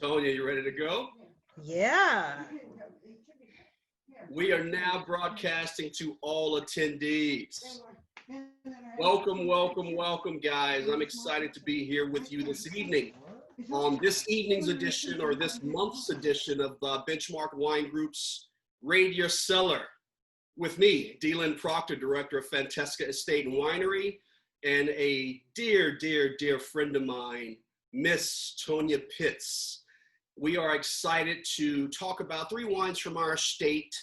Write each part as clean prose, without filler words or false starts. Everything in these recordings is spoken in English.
Tonya, you ready to go? Yeah. We are now broadcasting to all attendees. Welcome, welcome, welcome, guys. I'm excited to be here with you this evening on this evening's edition or this month's edition of Benchmark Wine Group's Raid Your Cellar. With me, DLynn Proctor, Director of Fantesca Estate Winery, and a dear, dear, dear friend of mine, Miss Tonya Pitts. We are excited to talk about three wines from our estate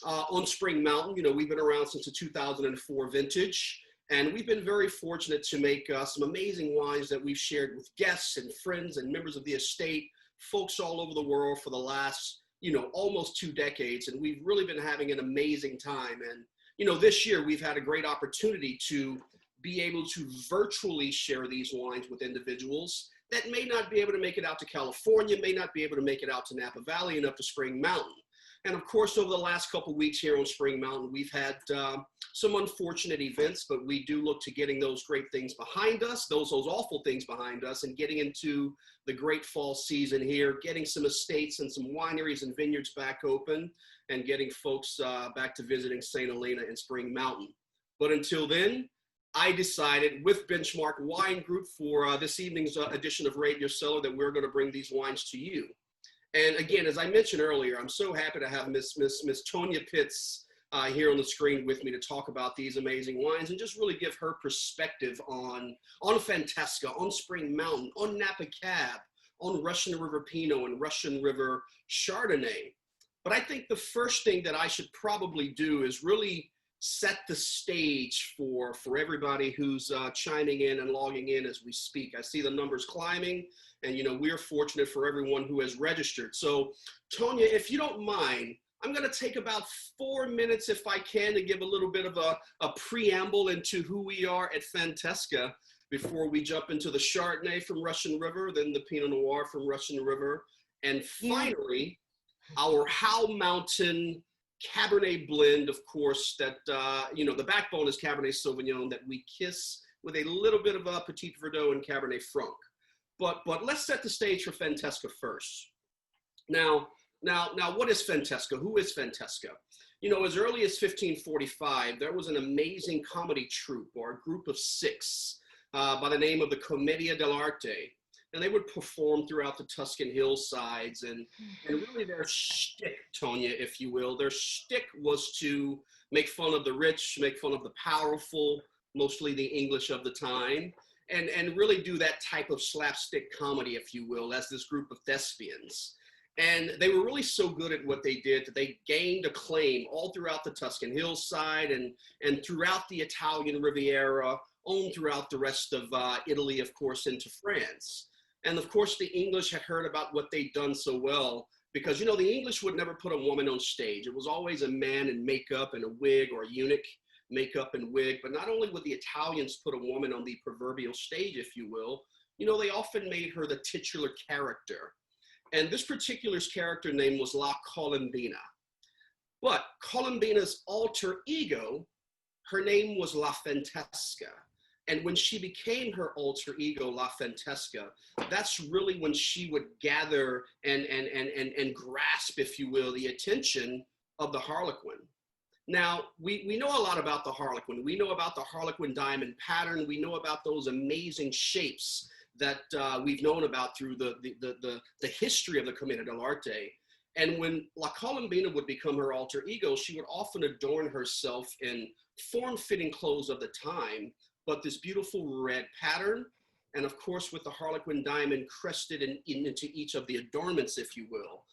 on Spring Mountain. You know, we've been around since the 2004 vintage, and we've been very fortunate to make some amazing wines that we've shared with guests and friends and members of the estate, folks all over the world for the last, almost 2 decades. And we've really been having an amazing time. And, this year we've had a great opportunity to be able to virtually share these wines with individuals that may not be able to make it out to California, may not be able to make it out to Napa Valley and up to Spring Mountain. And of course, over the last couple of weeks here on Spring Mountain, we've had some unfortunate events, but we do look to getting those great things behind us, those awful things behind us, and getting into the great fall season here, getting some estates and some wineries and vineyards back open, and getting folks back to visiting St. Helena and Spring Mountain. But until then, I decided with Benchmark Wine Group for this evening's edition of Raid Your Cellar that we're going to bring these wines to you. And again, as I mentioned earlier, I'm so happy to have Miss Tonya Pitts here on the screen with me to talk about these amazing wines and just really give her perspective on Fantesca, on Spring Mountain, on Napa Cab, on Russian River Pinot and Russian River Chardonnay. But I think the first thing that I should probably do is really set the stage for everybody who's chiming in and logging in as we speak. I see the numbers climbing, and we're fortunate for everyone who has registered. So Tonya, if you don't mind, I'm going to take about 4 minutes if I can to give a little bit of a preamble into who we are at Fantesca before we jump into the Chardonnay from Russian River, then the Pinot Noir from Russian River, and finally our How Mountain Cabernet blend, of course, that, the backbone is Cabernet Sauvignon that we kiss with a little bit of a Petit Verdot and Cabernet Franc. But let's set the stage for Fantesca first. Now, what is Fantesca? Who is Fantesca? As early as 1545, there was an amazing comedy troupe or a group of 6 by the name of the Commedia dell'arte. And they would perform throughout the Tuscan hillsides, and really their shtick, Tonya, if you will, their shtick was to make fun of the rich, make fun of the powerful, mostly the English of the time, and really do that type of slapstick comedy, if you will, as this group of thespians. And they were really so good at what they did that they gained acclaim all throughout the Tuscan hillside and throughout the Italian Riviera, on throughout the rest of Italy, of course, into France. And of course, the English had heard about what they'd done so well because, the English would never put a woman on stage. It was always a man in makeup and a wig, or a eunuch, makeup and wig. But not only would the Italians put a woman on the proverbial stage, if you will, they often made her the titular character. And this particular character name was La Colombina. But Colombina's alter ego, her name was La Fantesca. And when she became her alter ego, La Fantesca, that's really when she would gather and grasp, if you will, the attention of the Harlequin. Now, we know a lot about the Harlequin. We know about the Harlequin diamond pattern. We know about those amazing shapes that we've known about through the history of the Commedia dell'arte. And when La Colombina would become her alter ego, she would often adorn herself in form-fitting clothes of the time, but this beautiful red pattern, and of course with the Harlequin diamond crested into each of the adornments, if you will.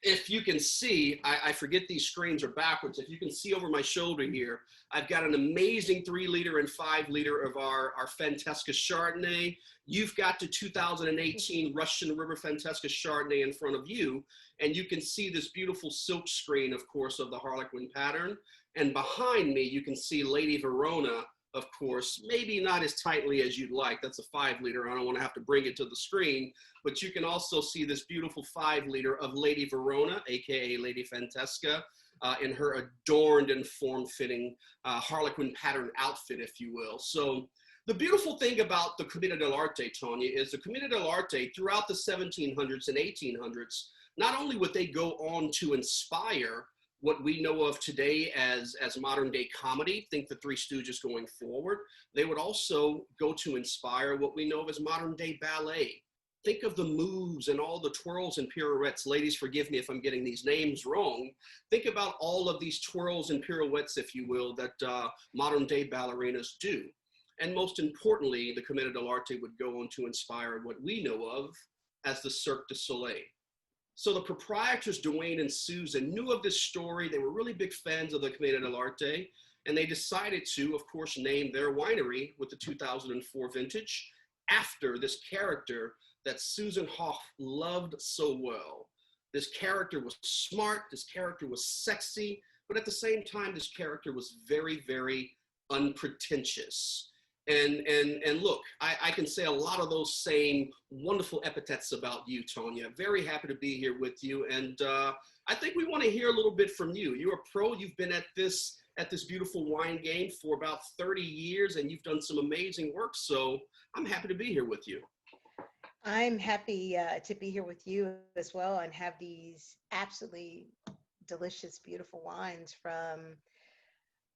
If you can see, I forget these screens are backwards. If you can see over my shoulder here, I've got an amazing 3-liter and 5-liter of our Fantesca Chardonnay. You've got the 2018 Russian River Fantesca Chardonnay in front of you, and you can see this beautiful silk screen, of course, of the Harlequin pattern. And behind me, you can see Lady Verona, of course, maybe not as tightly as you'd like. That's a 5-liter. I don't want to have to bring it to the screen, but you can also see this beautiful 5-liter of Lady Verona, aka Lady Fantesca, in her adorned and form-fitting Harlequin pattern outfit, if you will. So The beautiful thing about the Commedia dell'arte, Tonya, is the Commedia dell'arte throughout the 1700s and 1800s, not only would they go on to inspire what we know of today as modern day comedy, think the Three Stooges going forward, they would also go to inspire what we know of as modern day ballet. Think of the moves and all the twirls and pirouettes. Ladies, forgive me if I'm getting these names wrong. Think about all of these twirls and pirouettes, if you will, that modern day ballerinas do. And most importantly, the Commedia dell'arte would go on to inspire what we know of as the Cirque du Soleil. So the proprietors, Dwayne and Susan, knew of this story. They were really big fans of the Commedia dell'arte, and they decided to, of course, name their winery with the 2004 vintage after this character that Susan Hoff loved so well. This character was smart, this character was sexy, but at the same time, this character was very, very unpretentious. And look, I can say a lot of those same wonderful epithets about you, Tonya. Very happy to be here with you. And I think we want to hear a little bit from you. You're a pro, you've been at this beautiful wine game for about 30 years, and you've done some amazing work. So I'm happy to be here with you. I'm happy to be here with you as well and have these absolutely delicious, beautiful wines from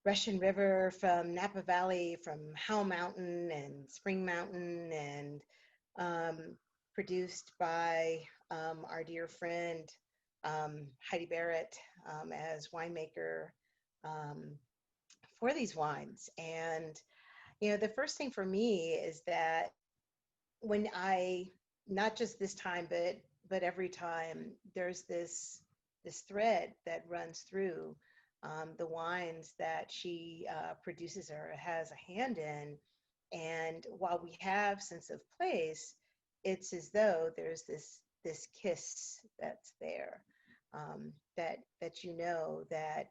Russian River, from Napa Valley, from Howell Mountain and Spring Mountain, and produced by our dear friend Heidi Barrett as winemaker for these wines. And, you know, the first thing for me is that when not just this time, but every time, there's this thread that runs through the wines that she produces or has a hand in. And while we have sense of place, it's as though there's this kiss that's there, that you know that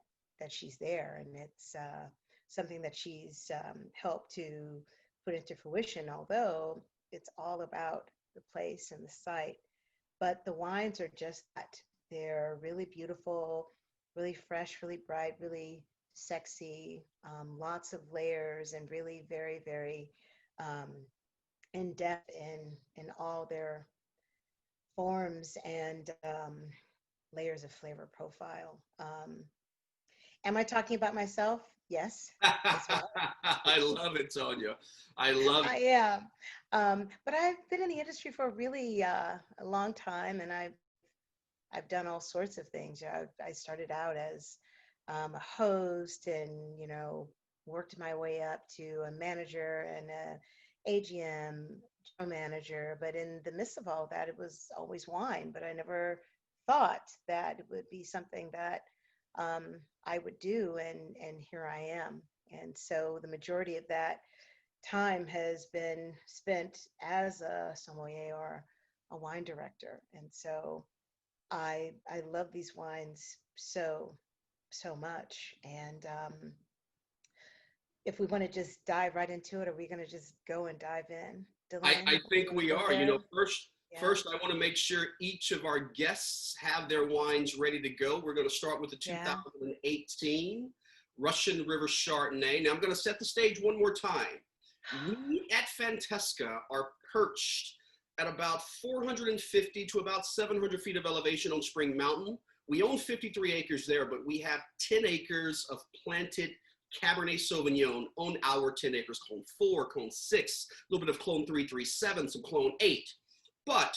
she's there, and it's something that she's helped to put into fruition, although it's all about the place and the site. But the wines are just that. They're really beautiful, really fresh, really bright, really sexy, lots of layers, and really very, very in depth in all their forms and layers of flavor profile. Am I talking about myself? Yes. I love it, Tonya. I love it. I am. But I've been in the industry for a really a long time, and I've done all sorts of things. I started out as a host, and worked my way up to a manager and a AGM general manager. But in the midst of all that, it was always wine. But I never thought that it would be something that I would do, and here I am. And so the majority of that time has been spent as a sommelier or a wine director. And so I love these wines so much. And if we want to just dive right into it, are we going to just go and dive in? I think we are. First, I want to make sure each of our guests have their wines ready to go. We're going to start with the 2018 Russian River Chardonnay. Now, I'm going to set the stage one more time. We at Fantesca are perched at about 450 to about 700 feet of elevation on Spring Mountain. We own 53 acres there, but we have 10 acres of planted Cabernet Sauvignon on our 10 acres, Clone 4, Clone 6, a little bit of Clone 337, some Clone 8. But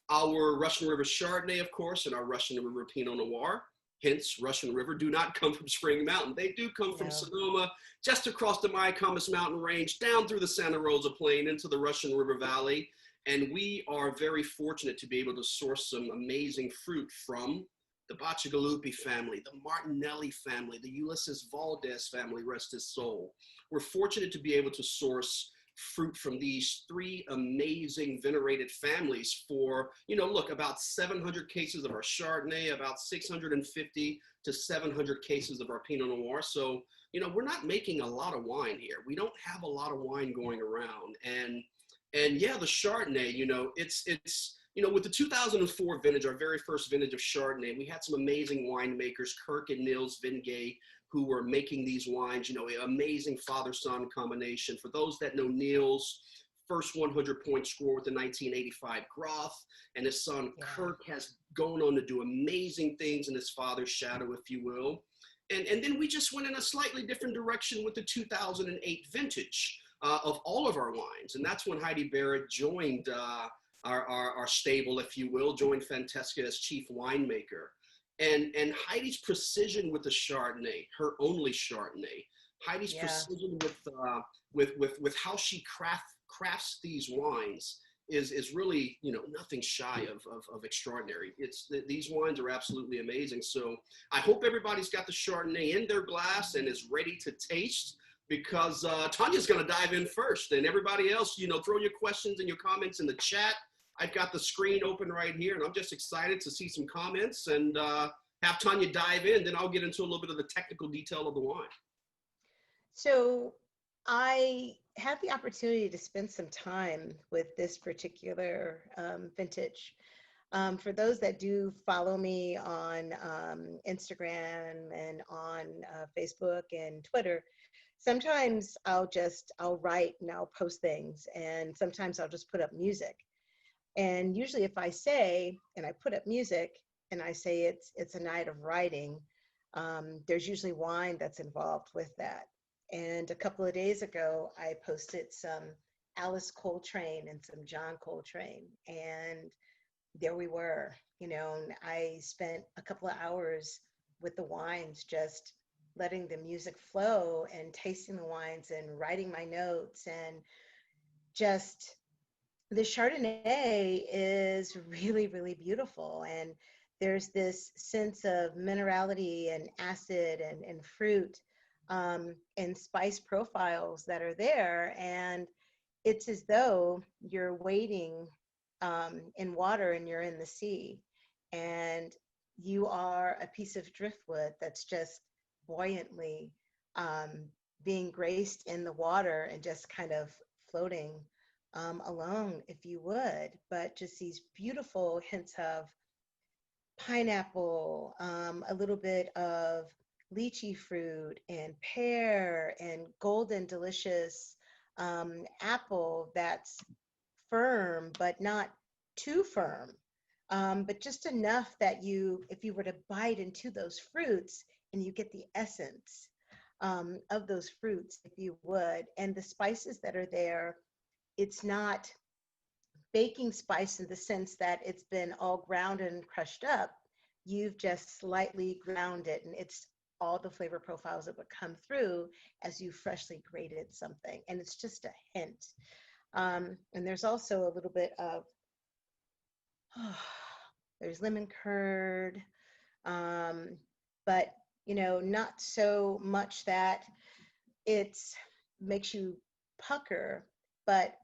our Russian River Chardonnay, of course, and our Russian River Pinot Noir, hence Russian River, do not come from Spring Mountain. They do come from Sonoma, just across the Mayacamas Mountain Range, down through the Santa Rosa Plain into the Russian River Valley. And we are very fortunate to be able to source some amazing fruit from the Bacigalupi family, the Martinelli family, the Ulysses Valdez family, rest his soul. We're fortunate to be able to source fruit from these three amazing venerated families for, look, about 700 cases of our Chardonnay, about 650 to 700 cases of our Pinot Noir. So, we're not making a lot of wine here. We don't have a lot of wine going around. And yeah, the Chardonnay, it's you know, with the 2004 vintage, our very first vintage of Chardonnay, we had some amazing winemakers, Kirk and Nils Vingay, who were making these wines, you know, an amazing father-son combination. For those that know Nils, first 100-point score with the 1985 Groth, and his son Kirk has gone on to do amazing things in his father's shadow, if you will. And then we just went in a slightly different direction with the 2008 vintage of all of our wines. And that's when Heidi Barrett joined our stable, if you will, joined Fantesca as chief winemaker. And Heidi's precision with the Chardonnay, her only Chardonnay, Heidi's precision with how she crafts these wines is really, you know, nothing shy of extraordinary. These wines are absolutely amazing. So I hope everybody's got the Chardonnay in their glass and is ready to taste, because Tonya's going to dive in first, and everybody else, you know, throw your questions and your comments in the chat. I've got the screen open right here, and I'm just excited to see some comments and have Tonya dive in. Then I'll get into a little bit of the technical detail of the wine. So I had the opportunity to spend some time with this particular vintage. For those that do follow me on Instagram and on Facebook and Twitter, sometimes I'll write and I'll post things, and sometimes I'll just put up music. And usually if I say, and I put up music and I say it's a night of writing, there's usually wine that's involved with that. And a couple of days ago, I posted some Alice Coltrane and some John Coltrane, and there we were, you know, and I spent a couple of hours with the wines, just letting the music flow and tasting the wines and writing my notes. And just the Chardonnay is really, really beautiful. And there's this sense of minerality and acid and fruit and spice profiles that are there. And it's as though you're wading in water and you're in the sea, and you are a piece of driftwood that's just buoyantly being graced in the water and just kind of floating alone, if you would. But just these beautiful hints of pineapple, a little bit of lychee fruit and pear and golden delicious apple that's firm but not too firm, but just enough that if you were to bite into those fruits and you get the essence of those fruits, if you would. And the spices that are there, it's not baking spice in the sense that it's been all ground and crushed up. You've just slightly ground it, and it's all the flavor profiles that would come through as you freshly grated something. And it's just a hint. And there's also a little bit of, there's lemon curd, but, you know, not so much that it makes you pucker, but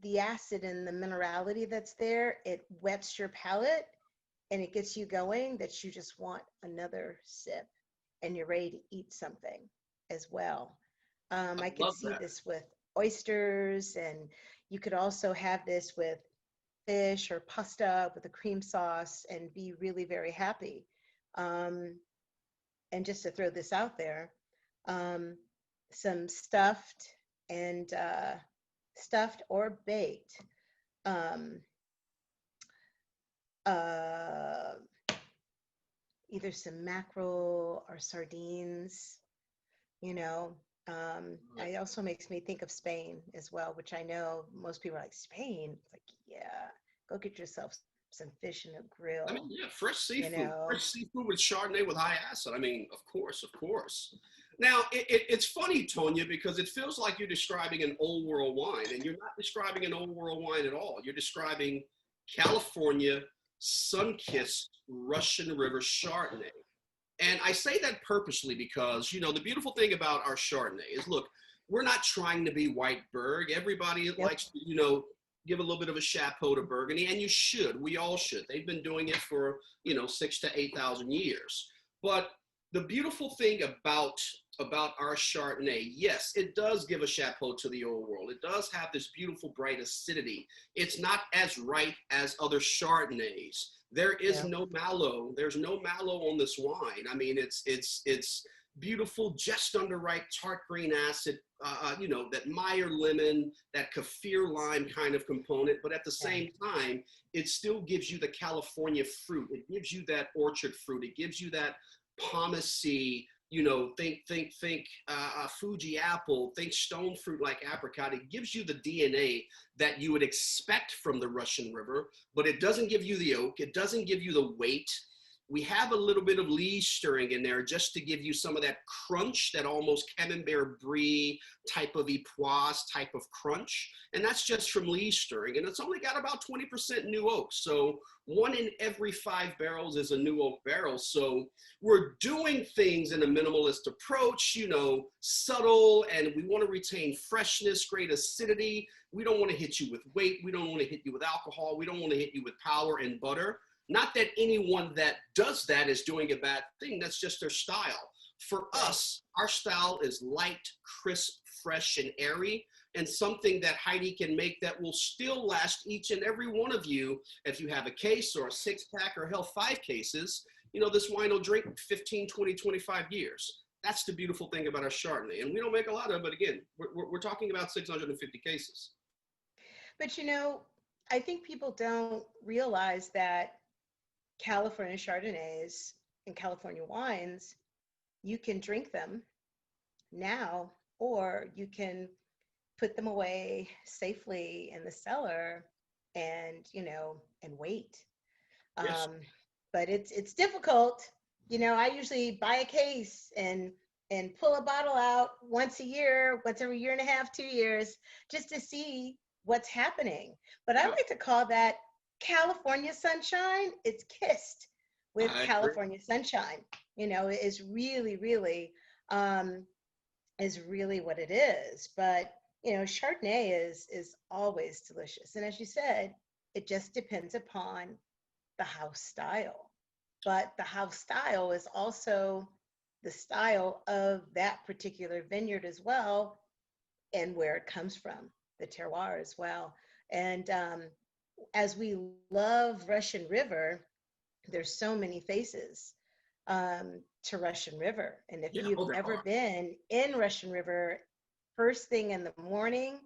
the acid and the minerality that's there, it wets your palate and it gets you going that you just want another sip and you're ready to eat something as well. I could see this with oysters, and you could also have this with fish or pasta with a cream sauce and be really very happy. And just to throw this out there, some stuffed or baked either some mackerel or sardines, you know. It also makes me think of Spain as well, which I know most people are like, Spain? It's like, yeah, go get yourself some fish in a grill. I mean, yeah, fresh seafood. You know? Fresh seafood with Chardonnay with high acid. I mean, of course, of course. Now, it's funny, Tonya, because it feels like you're describing an old world wine, and you're not describing an old world wine at all. You're describing California sun-kissed Russian River Chardonnay. And I say that purposely because, you know, the beautiful thing about our Chardonnay is, look, we're not trying to be white Berg. Everybody likes to, you know, give a little bit of a chapeau to Burgundy, and you should. We all should. They've been doing it for, you know, 6,000 to 8,000 years. But the beautiful thing about about our Chardonnay. Yes, it does give a chapeau to the old world. It does have this beautiful, bright acidity. It's not as ripe as other Chardonnays. There is no mallow. There's no mallow on this wine. I mean, it's beautiful, just under ripe tart green acid, you know, that Meyer lemon, that kaffir lime kind of component. But at the same time, it still gives you the California fruit. It gives you that orchard fruit. It gives you that pomacy, you know, think Fuji apple, think stone fruit like apricot. It gives you the DNA that you would expect from the Russian River, but it doesn't give you the oak. It doesn't give you the weight. We have a little bit of Lee stirring in there just to give you some of that crunch, that almost Camembert Brie type of Epoisse type of crunch. And that's just from Lee stirring. And it's only got about 20% new oak. So 1 in every 5 barrels is a new oak barrel. So we're doing things in a minimalist approach, you know, subtle, and we want to retain freshness, great acidity. We don't want to hit you with weight. We don't want to hit you with alcohol. We don't want to hit you with power and butter. Not that anyone that does that is doing a bad thing. That's just their style. For us, our style is light, crisp, fresh, and airy, and something that Heidi can make that will still last each and every one of you. If you have a case or a 6-pack or hell 5 cases, you know, this wine will drink 15, 20, 25 years. That's the beautiful thing about our Chardonnay. And we don't make a lot of it, but again, we're talking about 650 cases. But, you know, I think people don't realize that California Chardonnays and California wines, you can drink them now, or you can put them away safely in the cellar and, you know, and wait. Yes. But it's difficult. You know, I usually buy a case and pull a bottle out once a year, once every year and a half, 2 years, just to see what's happening. But I like to call that California sunshine. It's kissed with California sunshine. You know, it is really, really what it is. But, you know, Chardonnay is always delicious. And as you said, it just depends upon the house style. But the house style is also the style of that particular vineyard as well, and where it comes from, the terroir as well. And as we love Russian River, there's so many faces to Russian River. And if you've ever been in Russian River first thing in the morning,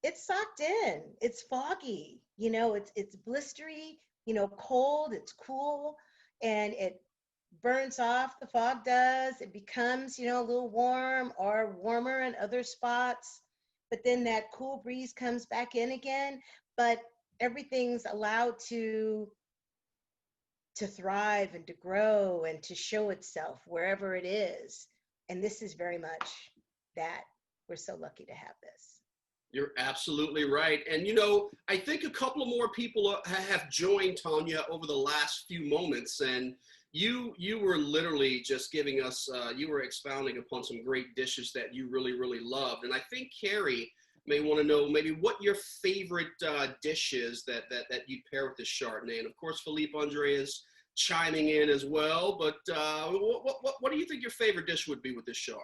it's socked in, it's foggy, you know, it's blistery, you know, cold, it's cool, and it burns off, the fog does. It becomes, you know, a little warm or warmer in other spots, but then that cool breeze comes back in again. But everything's allowed to thrive and to grow and to show itself wherever it is. And this is very much that. We're so lucky to have this. You're absolutely right. And, you know, I think a couple of more people have joined Tonya over the last few moments. And you were literally just giving us, you were expounding upon some great dishes that you really, really loved. And I think Carrie may want to know maybe what your favorite dish is that you'd pair with the Chardonnay. And of course, Philippe Andre is chiming in as well. But what do you think your favorite dish would be with this Chard?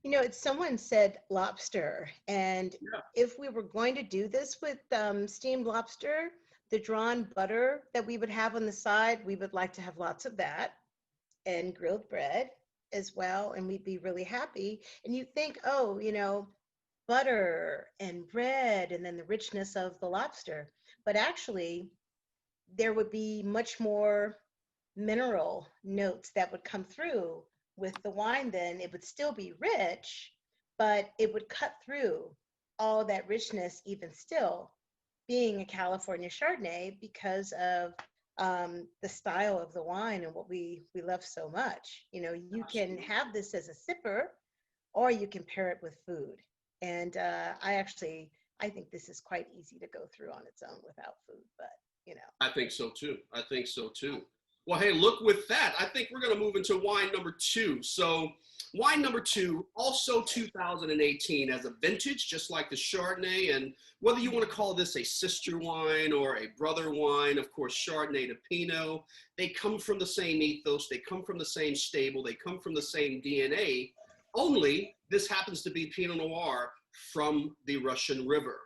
You know, someone said lobster. And if we were going to do this with steamed lobster, the drawn butter that we would have on the side, we would like to have lots of that, and grilled bread as well. And we'd be really happy. And you think, oh, you know, butter and bread and then the richness of the lobster. But actually, there would be much more mineral notes that would come through with the wine. Then it would still be rich, but it would cut through all that richness, even still being a California Chardonnay, because of the style of the wine and what we love so much. You know, you can have this as a sipper, or you can pair it with food. And I think this is quite easy to go through on its own without food, but you know. I think so too. Well, hey, look, with that, I think we're going to move into wine number 2. So wine number 2, also 2018 as a vintage, just like the Chardonnay. And whether you want to call this a sister wine or a brother wine, of course, Chardonnay to Pinot, they come from the same ethos. They come from the same stable. They come from the same DNA. only this happens to be Pinot Noir from the Russian River.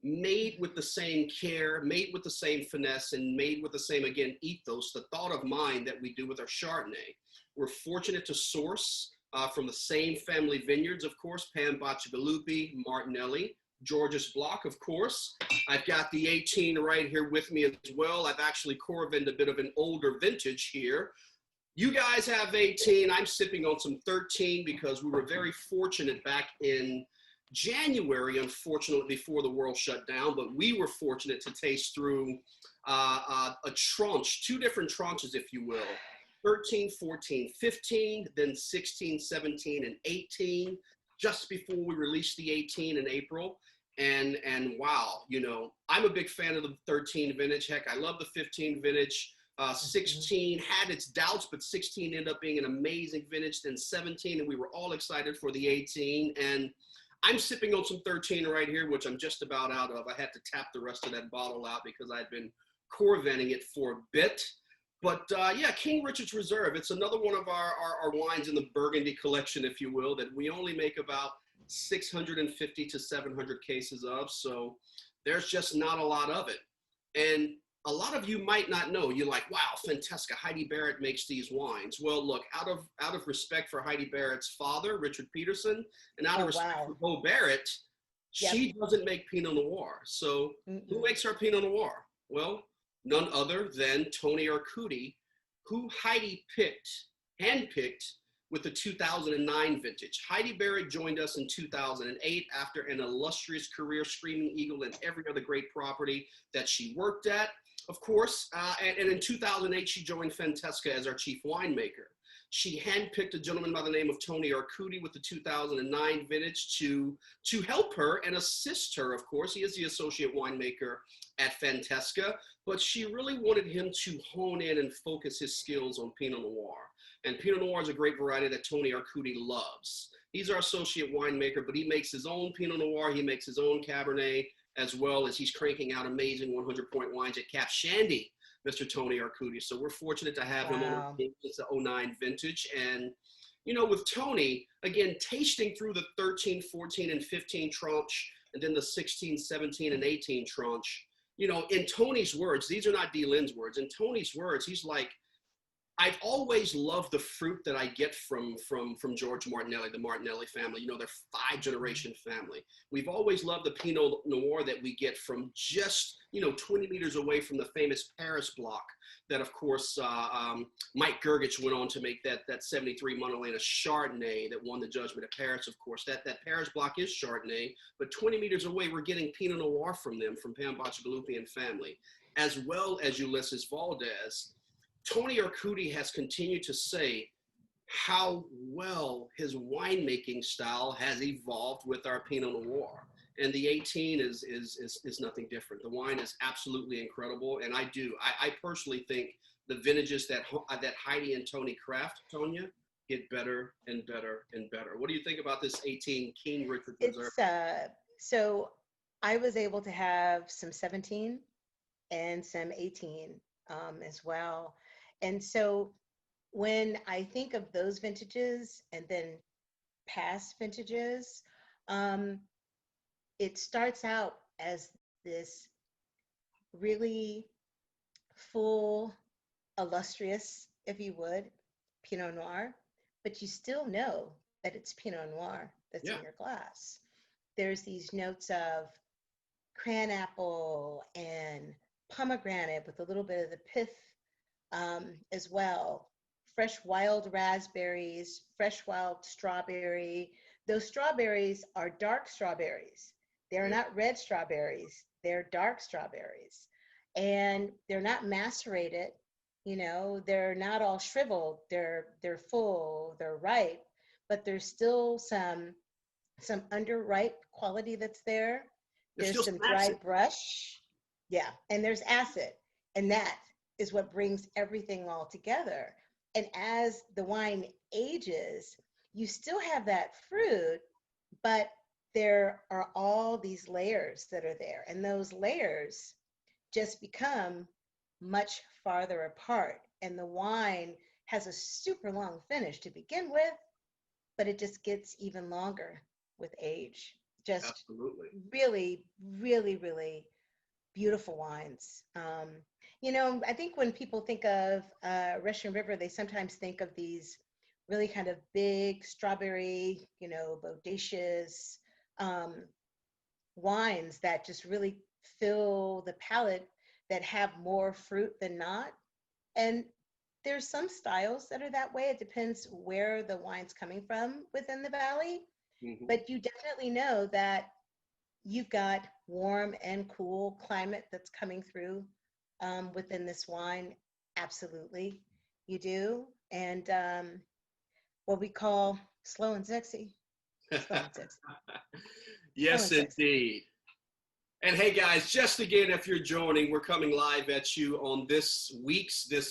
Made with the same care, made with the same finesse, and made with the same, again, ethos, the thought of mind that we do with our Chardonnay. We're fortunate to source from the same family vineyards, of course, Pan Bacigalupi, Martinelli, Georges Block, of course. I've got the 18 right here with me as well. I've actually corvened a bit of an older vintage here. You guys have 18. I'm sipping on some 13 because we were very fortunate back in January, unfortunately, before the world shut down, but we were fortunate to taste through a tranche, two different tranches, if you will, 13, 14, 15, then 16, 17, and 18, just before we released the 18 in April. And wow, you know, I'm a big fan of the 13 vintage. Heck, I love the 15 vintage. 16 had its doubts, but 16 ended up being an amazing vintage. Then 17, and we were all excited for the 18. And I'm sipping on some 13 right here, which I'm just about out of. I had to tap the rest of that bottle out because I'd been corventing it for a bit. But yeah, King Richard's Reserve. It's another one of our wines in the Burgundy collection, if you will, that we only make about 650 to 700 cases of. So there's just not a lot of it. And a lot of you might not know. You're like, wow, Fantesca, Heidi Barrett makes these wines. Well, look, out of respect for Heidi Barrett's father, Richard Peterson, and out of respect for Bo Barrett, she doesn't make Pinot Noir. So who makes our Pinot Noir? Well, none other than Tonya Pitts, who Heidi handpicked with the 2009 vintage. Heidi Barrett joined us in 2008 after an illustrious career, Screaming Eagle, and every other great property that she worked at. Of course, and in 2008, she joined Fantesca as our chief winemaker. She handpicked a gentleman by the name of Tonya Pitts with the 2009 vintage to help her and assist her, of course. He is the associate winemaker at Fantesca, but she really wanted him to hone in and focus his skills on Pinot Noir. And Pinot Noir is a great variety that Tonya Pitts loves. He's our associate winemaker, but he makes his own Pinot Noir, he makes his own Cabernet, as well as he's cranking out amazing 100-point wines at Cap Shandy, Mr. Tonya Pitts. So we're fortunate to have him on the 09 vintage. And, you know, with Tony, again, tasting through the 13, 14, and 15 tranche, and then the 16, 17, and 18 tranche, you know, in Tony's words, these are not DLynn's words, in Tony's words, he's like, I've always loved the fruit that I get from George Martinelli, the Martinelli family. You know, they're 5-generation family. We've always loved the Pinot Noir that we get from just, you know, 20 meters away from the famous Paris block that, of course, Mike Gergich went on to make that 73 Montelena Chardonnay that won the Judgment of Paris, of course. That Paris block is Chardonnay, but 20 meters away, we're getting Pinot Noir from them, from Pan Bacigalupi and family, as well as Ulysses Valdez. Tonya Pitts has continued to say how well his winemaking style has evolved with our Pinot Noir. And the 18 is nothing different. The wine is absolutely incredible. And I personally think the vintages that Heidi and Tony craft, Tonya, get better and better and better. What do you think about this 18 King Richard Reserve? So I was able to have some 17 and some 18 as well. And so when I think of those vintages and then past vintages, it starts out as this really full, illustrious, if you would, Pinot Noir, but you still know that it's Pinot Noir that's in your glass. There's these notes of cranapple and pomegranate with a little bit of the pith as well. Fresh wild raspberries, fresh wild strawberry. Those strawberries are dark strawberries. They're not red strawberries. They're dark strawberries. And they're not macerated, you know, they're not all shriveled. They're full, they're ripe, but there's still some underripe quality that's there. There's some dry brush. Yeah, and there's acid. And that is what brings everything all together. And as the wine ages, you still have that fruit, but there are all these layers that are there. And those layers just become much farther apart. And the wine has a super long finish to begin with, but it just gets even longer with age. Just Absolutely. really, really, really beautiful wines. I think when people think of Russian River, they sometimes think of these really kind of big strawberry, bodacious um, wines that just really fill the palate, that have more fruit than not. And there's some styles that are that way. It depends where the wine's coming from within the valley. Mm-hmm. But you definitely know that you've got warm and cool climate that's coming through within this wine. Absolutely, you do. And what we call slow and sexy. Slow and sexy. Yes, indeed. And hey guys, just again, if you're joining, we're coming live at you on this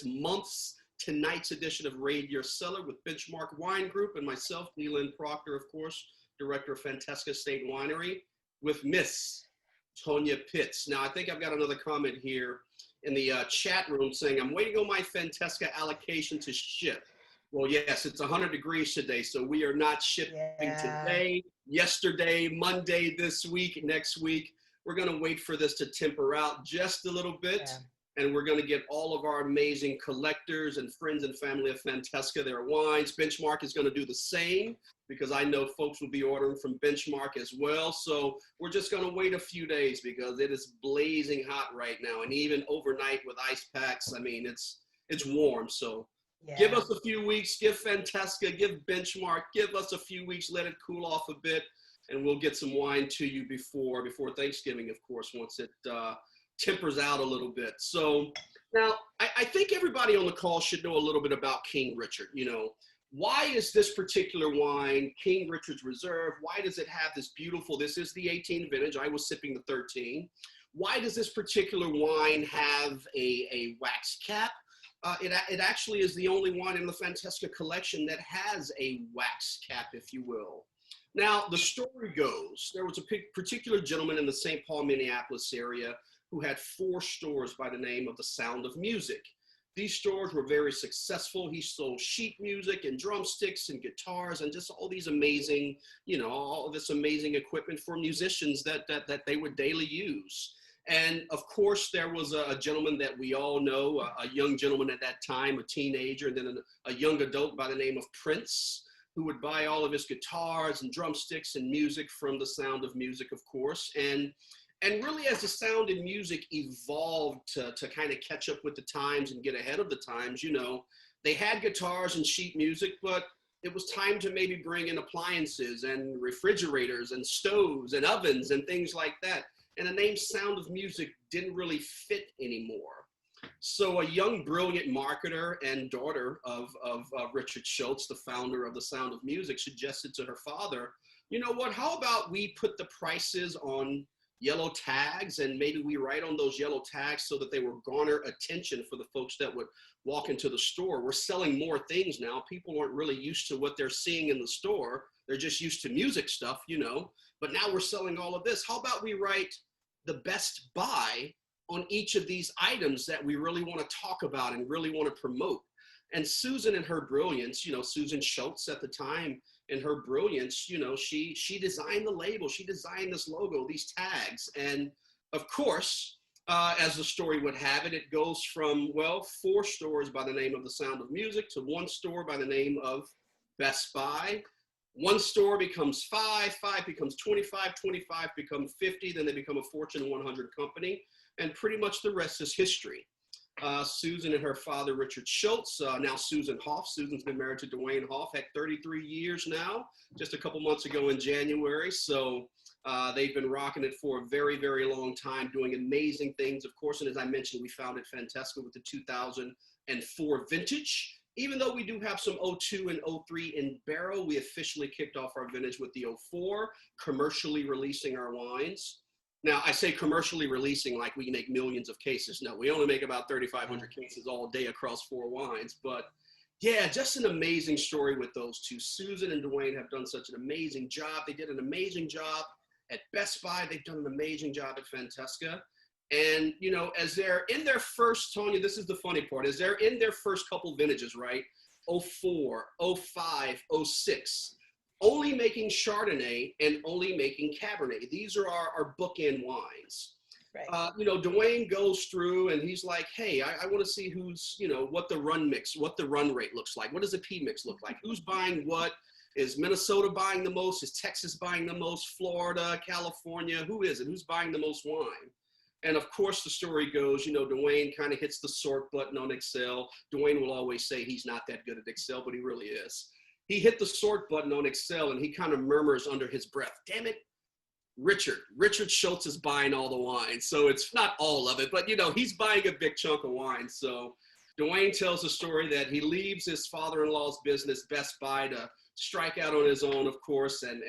month's, tonight's edition of Raid Your Cellar with Benchmark Wine Group and myself, DLynn Proctor, of course, Director of Fantesca Estate Winery, with Miss Tonya Pitts. Now, I think I've got another comment here in the chat room saying, I'm waiting on my Fantesca allocation to ship. Well, yes, it's 100 degrees today, so we are not shipping today, yesterday, Monday, this week, next week. We're going to wait for this to temper out just a little bit, and we're going to get all of our amazing collectors and friends and family of Fantesca their wines. Benchmark is going to do the same, because I know folks will be ordering from Benchmark as well. So we're just going to wait a few days because it is blazing hot right now, and even overnight with ice packs, I mean, it's warm. So give us a few weeks, give Fantesca, give Benchmark, give us a few weeks, let it cool off a bit, and we'll get some wine to you before Thanksgiving, of course, once it tempers out a little bit. So now I think everybody on the call should know a little bit about King Richard. Why is this particular wine, King Richard's Reserve, why does it have this beautiful, this is the 18 vintage, I was sipping the 13. Why does this particular wine have a wax cap? It actually is the only wine in the Fantesca collection that has a wax cap, if you will. Now, the story goes, there was a particular gentleman in the St. Paul, Minneapolis area who had 4 stores by the name of the Sound of Music. These stores were very successful. He sold sheet music and drumsticks and guitars and just all these amazing, all this amazing equipment for musicians that they would daily use. And of course, there was a gentleman that we all know, a young gentleman at that time, a teenager, and then a young adult by the name of Prince, who would buy all of his guitars and drumsticks and music from the Sound of Music, of course. And really, as the sound and music evolved to kind of catch up with the times and get ahead of the times, they had guitars and sheet music, but it was time to maybe bring in appliances and refrigerators and stoves and ovens and things like that. And the name Sound of Music didn't really fit anymore. So a young, brilliant marketer and daughter of Richard Schultz, the founder of the Sound of Music, suggested to her father, you know what, how about we put the prices on yellow tags, and maybe we write on those yellow tags so that they will garner attention for the folks that would walk into the store. We're selling more things now. People aren't really used to what they're seeing in the store. They're just used to music stuff, but now we're selling all of this. How about we write the best buy on each of these items that we really want to talk about and really want to promote? And Susan, in her brilliance, Susan Schultz at the time, in her brilliance, she designed the label, she designed this logo, these tags. And of course, as the story would have it, it goes from, 4 stores by the name of the Sound of Music to 1 store by the name of Best Buy. 1 store becomes 5, 5 becomes 25, 25 become 50, then they become a Fortune 100 company. And pretty much the rest is history. Susan and her father, Richard Schultz, now Susan Hoff. Susan's been married to Dwayne Hoff, had 33 years now, just a couple months ago in January. So they've been rocking it for a very, very long time, doing amazing things, of course. And as I mentioned, we founded Fantesca with the 2004 vintage. Even though we do have some 02 and 03 in barrel, we officially kicked off our vintage with the 04, commercially releasing our wines. Now, I say commercially releasing like we make millions of cases. No, we only make about 3,500 cases all day across 4 wines. But yeah, just an amazing story with those 2. Susan and Dwayne have done such an amazing job. They did an amazing job at Best Buy. They've done an amazing job at Fantesca. And, as they're in their first, Tonya, this is the funny part, as they're in their first couple vintages, right? 04, 05, 06. only making Chardonnay and only making Cabernet. These are our bookend wines. Right. You know, Dwayne goes through and he's like, hey, I want to see who's, you know, what the run rate looks like. What does the P mix look like? Who's buying what? Is Minnesota buying the most? Is Texas buying the most? Florida, California? Who is it? Who's buying the most wine? And of course, the story goes, you know, Dwayne kind of hits the sort button on Excel. Dwayne will always say he's not that good at Excel, but he really is. He hit the sort button on Excel and he kind of murmurs under his breath, damn it, Richard Schultz is buying all the wine. So it's not all of it, but you know, he's buying a big chunk of wine. So Dwayne tells a story that he leaves his father-in-law's business, Best Buy, to strike out on his own, of course, and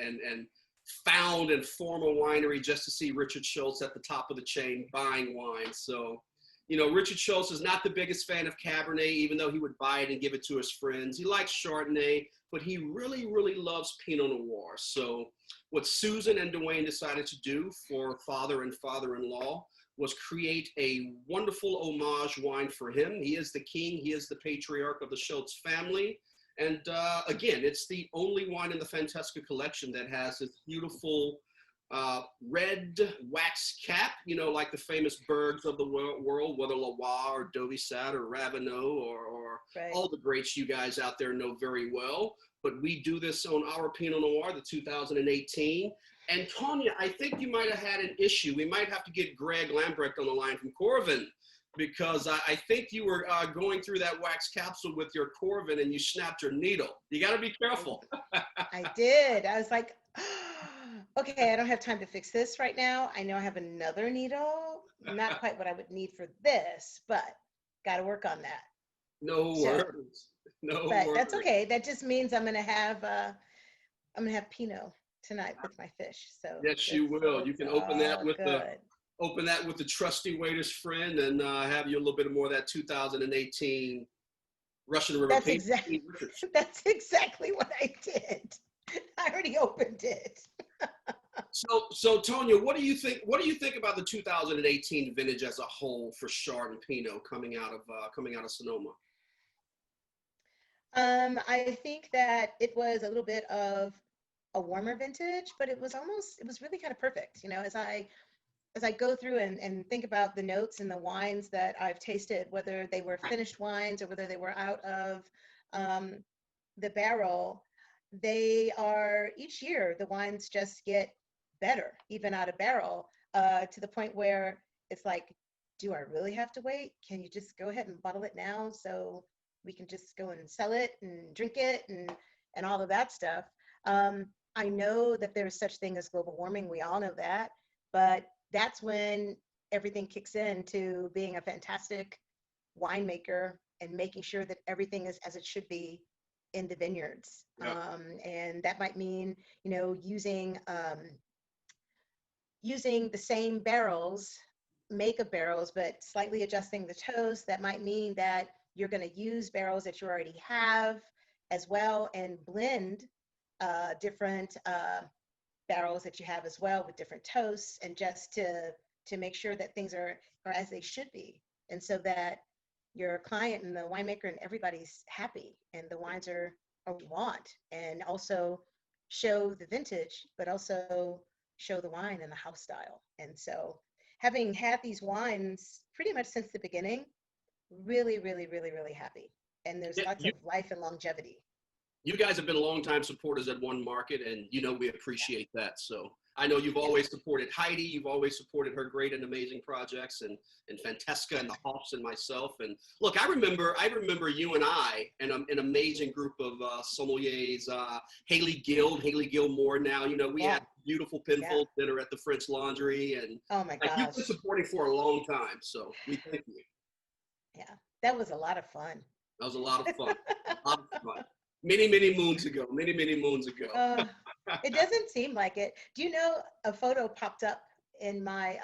found and form a winery just to see Richard Schultz at the top of the chain buying wine. So, you know, Richard Schultz is not the biggest fan of Cabernet, even though he would buy it and give it to his friends. He likes Chardonnay, but he really, really loves Pinot Noir. So what Susan and Dwayne decided to do for father and father-in-law was create a wonderful homage wine for him. He is the king. He is the patriarch of the Schultz family. And again, it's the only wine in the Fantesca collection that has this beautiful red wax cap, you know, like the famous bergs of the world, whether Loire or Dauvissat or Ravenot or Right. all the greats you guys out there know very well. But we do this on our Pinot Noir, the 2018. And Tonya, I think you might have had an issue. We might have to get Greg Lambrecht on the line from Corvin, because I think you were going through that wax capsule with your Corvin and you snapped your needle. You got to be careful. I did. I was like, okay, I don't have time to fix this right now. I know I have another needle, not quite what I would need for this, but got to work on that. No worries. No but worries. That's okay. That just means I'm gonna have Pinot tonight with my fish. So yes, you will. You can open that with the trusty waiter's friend and have you a little bit more of that 2018 Russian River. That's exactly what I did. I already opened it. So Tonya, what do you think? What do you think about the 2018 vintage as a whole for Chard and Pinot coming out of Sonoma? I think that it was a little bit of a warmer vintage, but it was really kind of perfect. You know, as I go through and think about the notes and the wines that I've tasted, whether they were finished wines or whether they were out of the barrel, they are, each year, the wines just get better, even out of barrel, to the point where it's like, do I really have to wait? Can you just go ahead and bottle it now so we can just go and sell it and drink it and all of that stuff? I know that there's such thing as global warming. We all know that, but that's when everything kicks in to being a fantastic winemaker and making sure that everything is as it should be in the vineyards. Yep. And that might mean, you know, using the same barrels, make of barrels, but slightly adjusting the toast. That might mean that you're going to use barrels that you already have as well and blend different barrels that you have as well with different toasts, and just to make sure that things are as they should be, and so that your client and the winemaker and everybody's happy and the wines are what we want, and also show the vintage, but also show the wine and the house style. And so having had these wines pretty much since the beginning, really, really, really, really happy. And there's lots of life and longevity. You guys have been long-time supporters at One Market, and you know we appreciate that. So I know you've always supported Heidi. You've always supported her great and amazing projects, and Fantesca and the Hoffs and myself. And look, I remember you and I and an amazing group of sommeliers, Haley Gilmore. Now, you know, we had a beautiful pinfold dinner at the French Laundry, and oh my gosh, you've been supporting for a long time. So we thank you. Yeah, that was a lot of fun. That was a lot of fun. A lot of fun. Many moons ago. It doesn't seem like it. Do you know, a photo popped up in my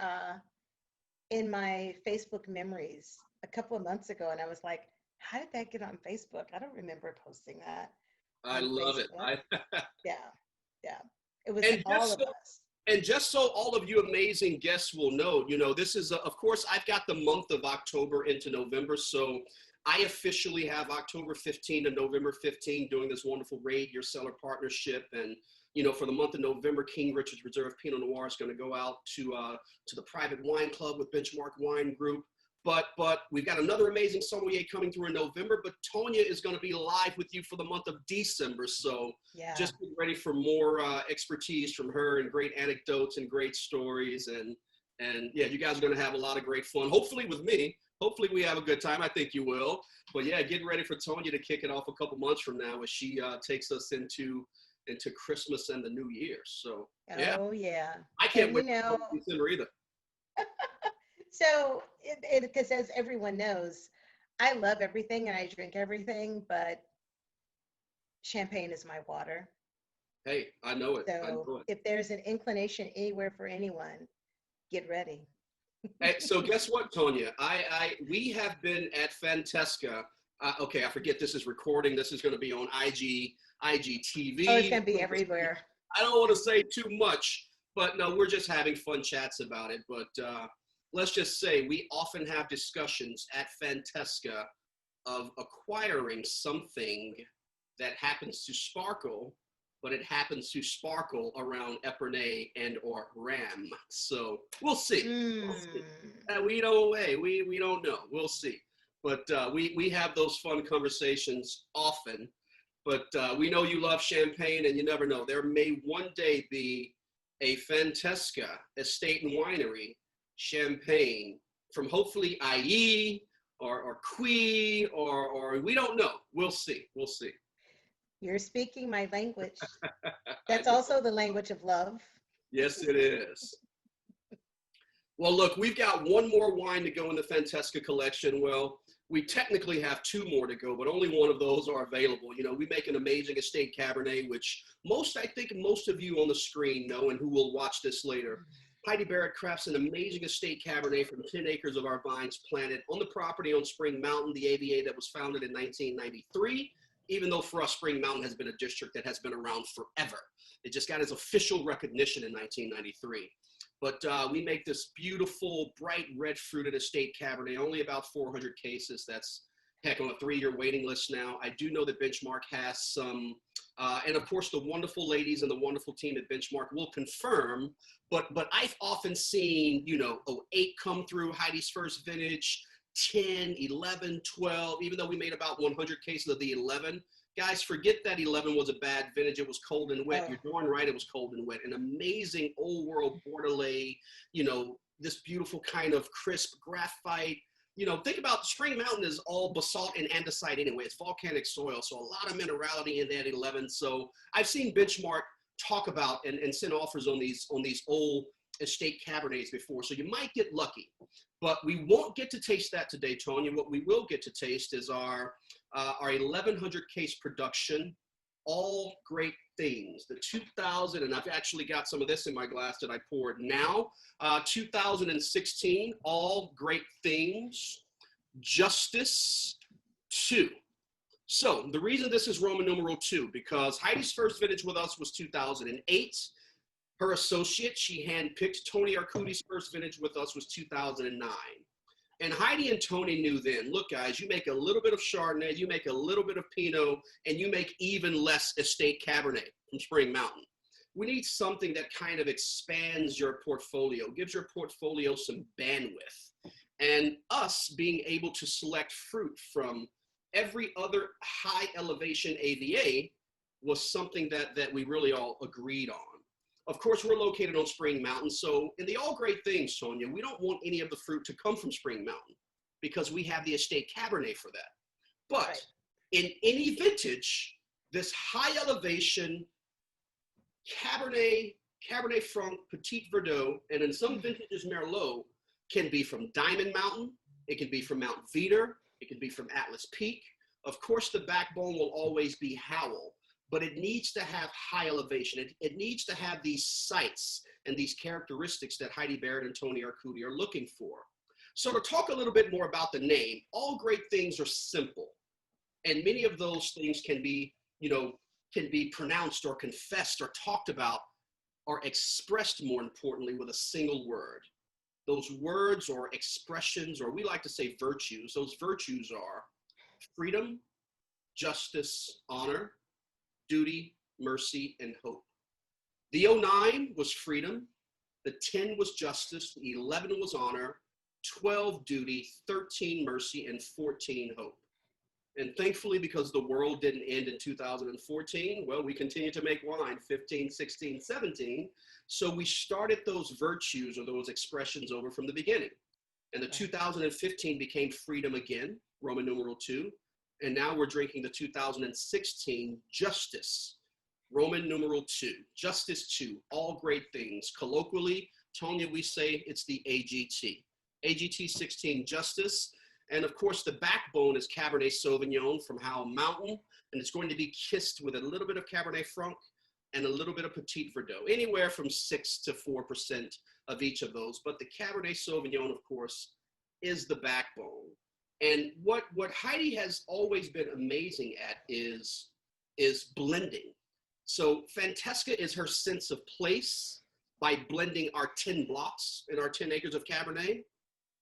Facebook memories a couple of months ago, and I was like, how did that get on Facebook? I don't remember posting that. I love it. Yeah. It was all of us. And just so all of you amazing guests will know, you know, this is, of course, I've got the month of October into November. So I officially have October 15 to November 15 doing this wonderful Raid Your Cellar partnership. And, you know, for the month of November, King Richard's Reserve Pinot Noir is going to go out to the Private Wine Club with Benchmark Wine Group. But we've got another amazing sommelier coming through in November, but Tonya is going to be live with you for the month of December. So Yeah. just get ready for more expertise from her and great anecdotes and great stories. And yeah, you guys are going to have a lot of great fun, hopefully with me. Hopefully we have a good time. I think you will. But yeah, get ready for Tonya to kick it off a couple months from now as she takes us into Christmas and the New Year. So yeah. Oh, yeah. I can't And, wait you know, for December either. so, because as everyone knows, I love everything and I drink everything, but champagne is my water. Hey, I know it. I know So it. if there's an inclination anywhere for anyone, get ready. Hey, so guess what, Tonya? We have been at Fantesca. Okay, I forget this is recording. This is going to be on IGTV. Oh, it's going to be everywhere. I don't want to say too much, but no, we're just having fun chats about it. But let's just say we often have discussions at Fantesca of acquiring something that happens to sparkle, but it happens to sparkle around Epernay and or Ram. So we'll see. We'll see. We don't know. We'll see. But we have those fun conversations often. But we know you love champagne, and you never know. There may one day be a Fantesca Estate Winery champagne from hopefully IE or Qui or we don't know. We'll see. We'll see. You're speaking my language. That's also the language of love. Yes, it is. Well, look, we've got one more wine to go in the Fantesca collection. Well, we technically have two more to go, but only one of those are available. You know, we make an amazing estate Cabernet, which I think most of you on the screen know and who will watch this later. Heidi Barrett crafts an amazing estate Cabernet from 10 acres of our vines planted on the property on Spring Mountain, the AVA that was founded in 1993. Even though for us, Spring Mountain has been a district that has been around forever. It just got its official recognition in 1993. But we make this beautiful, bright red fruited estate Cabernet, only about 400 cases. That's, heck, on a 3-year waiting list now. I do know that Benchmark has some, and of course the wonderful ladies and the wonderful team at Benchmark will confirm, but I've often seen, you know, 8 come through Heidi's first vintage, 10, 11, 12, even though we made about 100 cases of the 11. Guys, forget that 11 was a bad vintage. It was cold and wet. You're darn right it was cold and wet. An amazing old world Bordelais, you know, this beautiful kind of crisp graphite. You know, think about Spring Mountain is all basalt and andesite anyway. It's volcanic soil, so a lot of minerality in that 11. So I've seen Benchmark talk about and send offers on these old estate Cabernets before, so you might get lucky. But we won't get to taste that today, Tonya. What we will get to taste is our 1100 case production, all great things. The 2000, and I've actually got some of this in my glass that I poured now. 2016, all great things. Justice 2. So the reason this is Roman numeral 2, because Heidi's first vintage with us was 2008. Her associate, she handpicked Tony Arcuti's first vintage with us was 2009. And Heidi and Tony knew then, look guys, you make a little bit of Chardonnay, you make a little bit of Pinot, and you make even less estate Cabernet from Spring Mountain. We need something that kind of expands your portfolio, gives your portfolio some bandwidth. And us being able to select fruit from every other high elevation AVA was something that we really all agreed on. Of course, we're located on Spring Mountain, so in the all great things, Tonya, we don't want any of the fruit to come from Spring Mountain because we have the estate Cabernet for that. But right. In any vintage, this high elevation Cabernet Franc, Petit Verdot, and in some vintages Merlot can be from Diamond Mountain, it can be from Mount Veeder, it can be from Atlas Peak. Of course, the backbone will always be Howell, but it needs to have high elevation. It needs to have these sites and these characteristics that Heidi Barrett and Tony Arcuti are looking for. So to talk a little bit more about the name, all great things are simple. And many of those things can be, you know, can be pronounced or confessed or talked about or expressed, more importantly, with a single word. Those words or expressions, or we like to say virtues, those virtues are freedom, justice, honor, duty, mercy, and hope. The 09 was freedom, the 10 was justice, the 11 was honor, 12 duty, 13 mercy, and 14 hope. And thankfully, because the world didn't end in 2014, well, we continue to make wine 15, 16, 17. So we started those virtues or those expressions over from the beginning. And the 2015 became freedom again, Roman numeral 2. And now we're drinking the 2016 justice, Roman numeral 2, justice 2, all great things. Colloquially, Tonya, we say it's the AGT. AGT 16 justice. And of course, the backbone is Cabernet Sauvignon from Howell Mountain. And it's going to be kissed with a little bit of Cabernet Franc and a little bit of Petit Verdot, anywhere from 6 to 4% of each of those. But the Cabernet Sauvignon, of course, is the backbone. And what Heidi has always been amazing at is blending. So Fantesca is her sense of place by blending our 10 blocks and our 10 acres of Cabernet.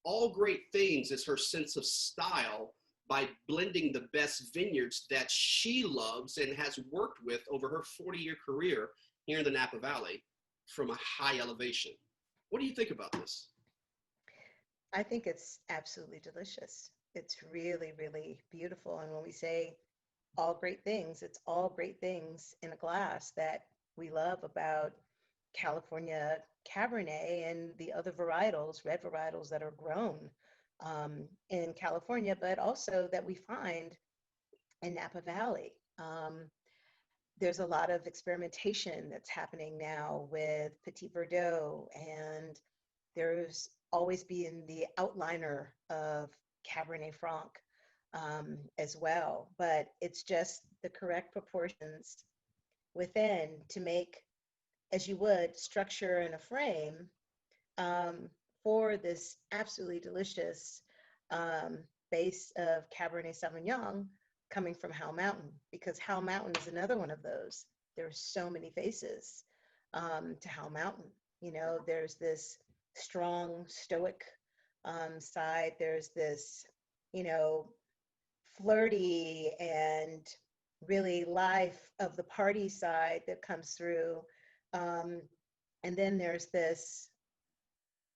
All great things is her sense of style by blending the best vineyards that she loves and has worked with over her 40-year career here in the Napa Valley from a high elevation. What do you think about this? I think it's absolutely delicious. It's really, really beautiful. And when we say all great things, it's all great things in a glass that we love about California Cabernet and the other varietals, red varietals that are grown in California, but also that we find in Napa Valley. There's a lot of experimentation that's happening now with Petit Verdot, and there's always been the outliner of Cabernet Franc as well, but it's just the correct proportions within to make, as you would, structure and a frame for this absolutely delicious base of Cabernet Sauvignon coming from Howell Mountain, because Howell Mountain is another one of those. There's so many faces to Howell Mountain. You know, there's this strong, stoic side. There's this, you know, flirty and really life of the party side that comes through. And then there's this,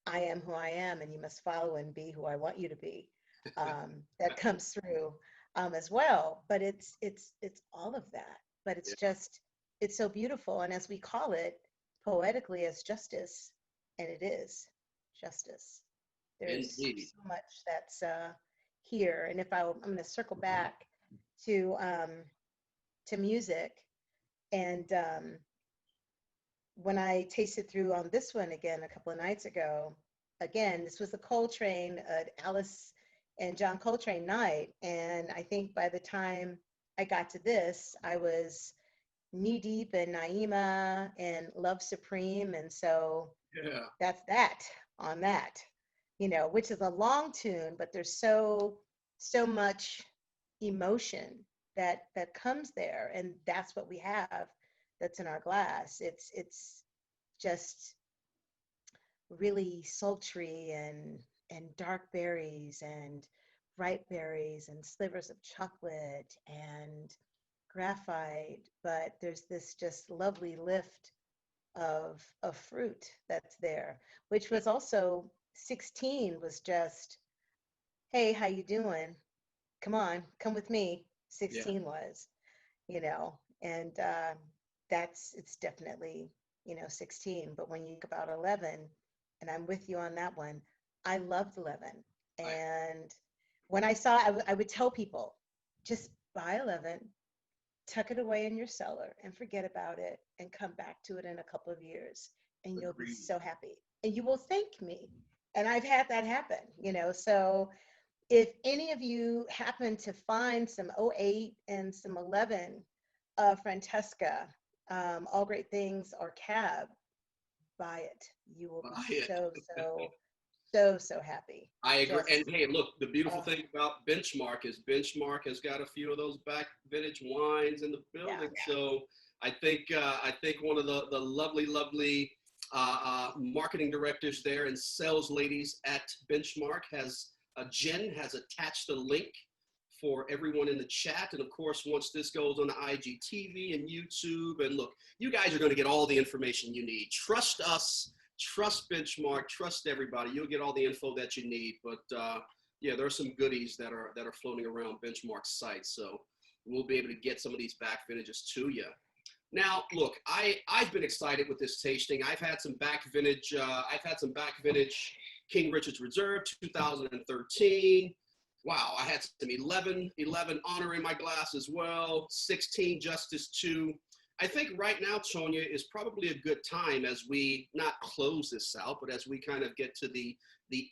I am who I am, and you must follow and be who I want you to be. That comes through as well. But it's all of that. But it's just, it's so beautiful. And as we call it poetically as justice, and it is justice. There's Indeed. so much that's here. And if I'm going to circle back to music, and when I tasted through on this one again a couple of nights ago, again, this was the Coltrane, Alice and John Coltrane night. And I think by the time I got to this, I was knee deep in Naima and Love Supreme. And so that's that on that, you know, which is a long tune, but there's so much emotion that comes there. And that's what we have that's in our glass. It's just really sultry and dark berries and ripe berries and slivers of chocolate and graphite, but there's this just lovely lift of fruit that's there, which was also 16 was just, hey, how you doing? Come on, come with me. 16 was, you know, and it's definitely, you know, 16. But when you think about 11, and I'm with you on that one, I loved 11. And when I saw, I would tell people, just buy 11, tuck it away in your cellar and forget about it and come back to it in a couple of years and you'll be so happy and you will thank me. And I've had that happen, you know. So if any of you happen to find some 08 and some 11 Fantesca, all great things or cab, buy it. You will be so happy. I agree. And hey, look, the beautiful thing about Benchmark is Benchmark has got a few of those back vintage wines in the building. So I think one of the lovely marketing directors there and sales ladies at Benchmark Jen has attached a link for everyone in the chat. And of course, once this goes on the IGTV and YouTube, and look, you guys are going to get all the information you need. Trust us, trust Benchmark, trust everybody. You'll get all the info that you need. But yeah, there are some goodies that are floating around Benchmark's site. So we'll be able to get some of these back vintages to you. Now, look, I've been excited with this tasting. I've had some back vintage King Richard's Reserve 2013. Wow, I had some 11 Honor in my glass as well, 16 Justice 2. I think right now, Tonya, is probably a good time as we not close this out, but as we kind of get to the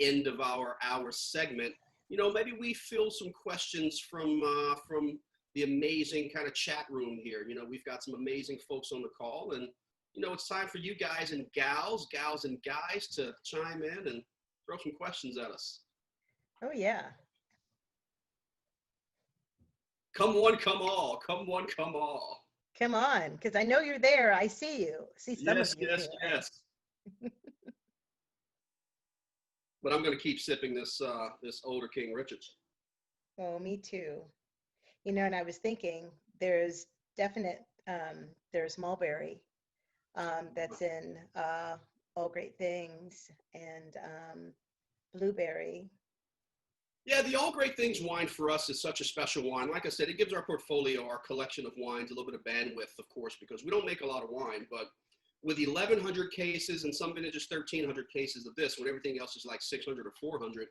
end of our segment, you know, maybe we field some questions from the amazing kind of chat room here. You know, we've got some amazing folks on the call, and you know, it's time for you guys and gals and guys to chime in and throw some questions at us. Oh yeah. Come one, come all. Come one, come all. Come on, because I know you're there. I see you. I see some Yes, of you. yes, yes. But I'm going to keep sipping this older King Richard's. Oh, me too. You know, and I was thinking there's there's mulberry that's in All Great Things, and blueberry. Yeah, the All Great Things wine for us is such a special wine. Like I said, it gives our portfolio, our collection of wines, a little bit of bandwidth, of course, because we don't make a lot of wine. But with 1,100 cases and some vintages 1,300 cases of this, when everything else is like 600 or 400,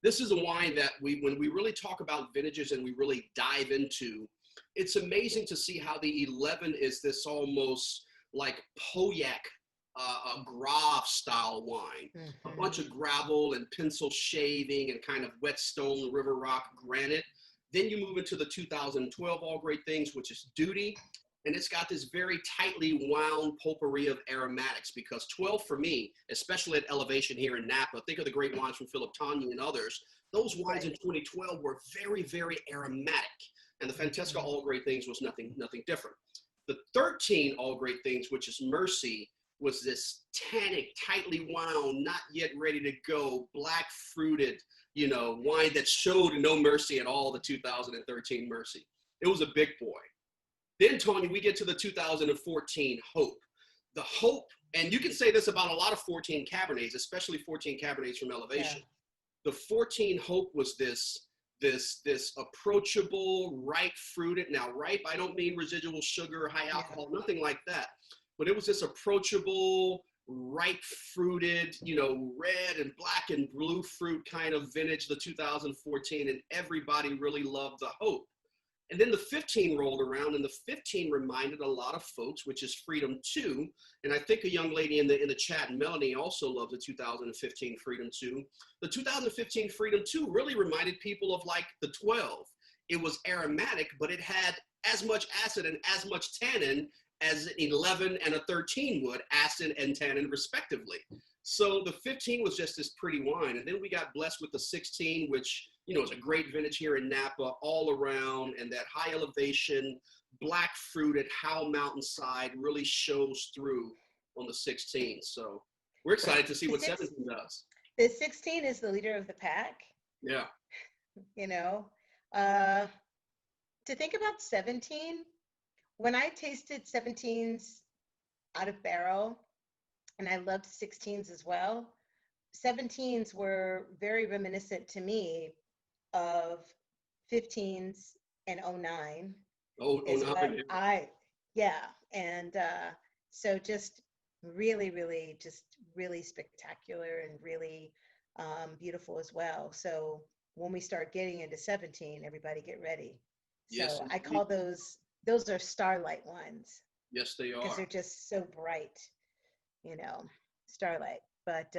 this is a wine that when we really talk about vintages and we really dive into, it's amazing to see how the 11 is this almost like Pauillac, a Grave style wine, a bunch of gravel and pencil shaving and kind of whetstone river rock granite. Then you move into the 2012 All Great Things, which is Duty, and it's got this very tightly wound potpourri of aromatics, because 12 for me, especially at elevation here in Napa, think of the great wines from Philip Tonya and others, those wines in 2012 were very, very aromatic, and the Fantesca All Great Things was nothing different. The 13 All Great Things, which is Mercy, was this tannic, tightly wound, not yet ready to go, black fruited, you know, wine that showed no mercy at all, the 2013 Mercy. It was a big boy. Then, Tony, we get to the 2014 Hope. The Hope, and you can say this about a lot of 14 Cabernets, especially 14 Cabernets from elevation. Yeah. The 14 Hope was this approachable, ripe fruited. Now, ripe, I don't mean residual sugar, high alcohol, nothing like that. But it was this approachable, ripe fruited, you know, red and black and blue fruit kind of vintage, the 2014, and everybody really loved the Hope. And then the 15 rolled around, and the 15 reminded a lot of folks, which is Freedom 2. And I think a young lady in the chat, Melanie, also loved the 2015 Freedom 2. The 2015 Freedom 2 really reminded people of like the 12. It was aromatic, but it had as much acid and as much tannin as an 11 and a 13 would, acid and tannin respectively. So the 15 was just this pretty wine. And then we got blessed with the 16, which, you know, is a great vintage here in Napa all around, and that high elevation, black fruited Howell mountainside really shows through on the 16. So we're excited to see what 17 does. The 16 is the leader of the pack. Yeah. You know, to think about 17, when I tasted 17s out of barrel, and I loved 16s as well, 17s were very reminiscent to me of 15s and 09. Oh, 09. And so just really spectacular and really beautiful as well. So when we start getting into 17, everybody get ready. So yes, I call those are starlight ones. Yes, they are. Because they're just so bright, you know, starlight. But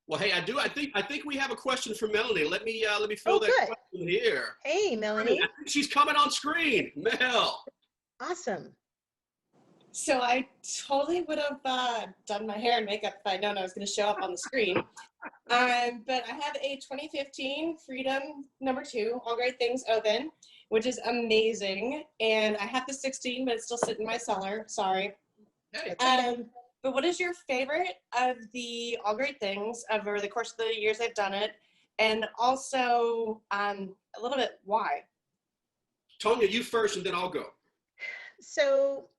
well, hey, I think we have a question for Melanie. Let me fill that question here. Hey, Melanie. I think she's coming on screen. Mel. Awesome. So I totally would have done my hair and makeup if I'd known I was going to show up on the screen. But I have a 2015 Freedom No. 2 All Great Things Oven, which is amazing. And I have the 16, but it's still sitting in my cellar. Sorry. Hey. But what is your favorite of the All Great Things over the course of the years I've done it? and also a little bit why. Tonya, you first, and then I'll go. So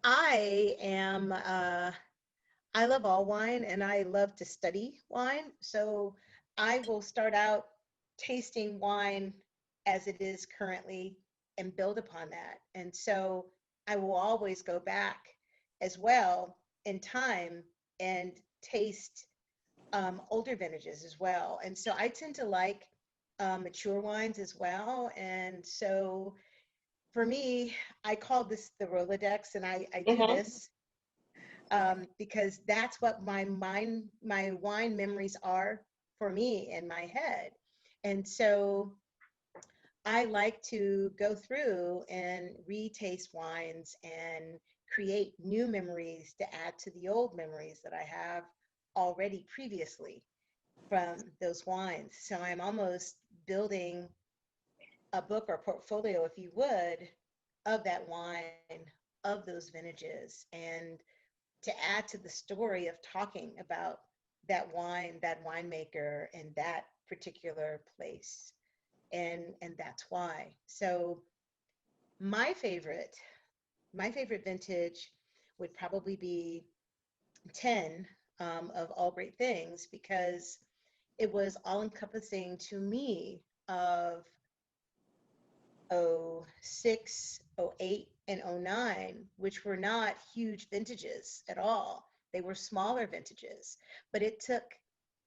I am, I love all wine and I love to study wine. So I will start out tasting wine as it is currently and build upon that. And so I will always go back as well in time and taste older vintages as well. And so I tend to like mature wines as well. And so for me, I call this the Rolodex, and I do Mhm. this because that's what my wine memories are for me in my head. And so I like to go through and retaste wines and create new memories to add to the old memories that I have already previously from those wines. So I'm almost building a book or portfolio, if you would, of that wine, of those vintages, and to add to the story of talking about that wine, that winemaker, and that particular place. And that's why. So my favorite, my favorite vintage would probably be 10 of All Great Things, because it was all encompassing to me of '06, '08, and '09, which were not huge vintages at all. They were smaller vintages, but it took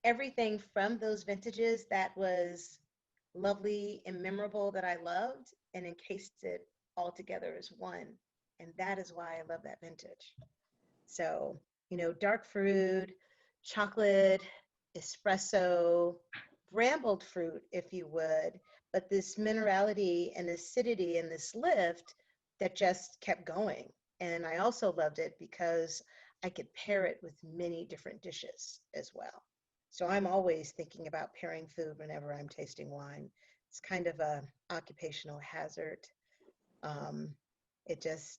everything from those vintages that was lovely and memorable that I loved and encased it all together as one. And that is why I love that vintage. So, dark fruit, chocolate, espresso, brambled fruit, if you would, but this minerality and acidity and this lift that just kept going. And I also loved it because I could pair it with many different dishes as well. So I'm always thinking about pairing food whenever I'm tasting wine. It's kind of a occupational hazard. Um,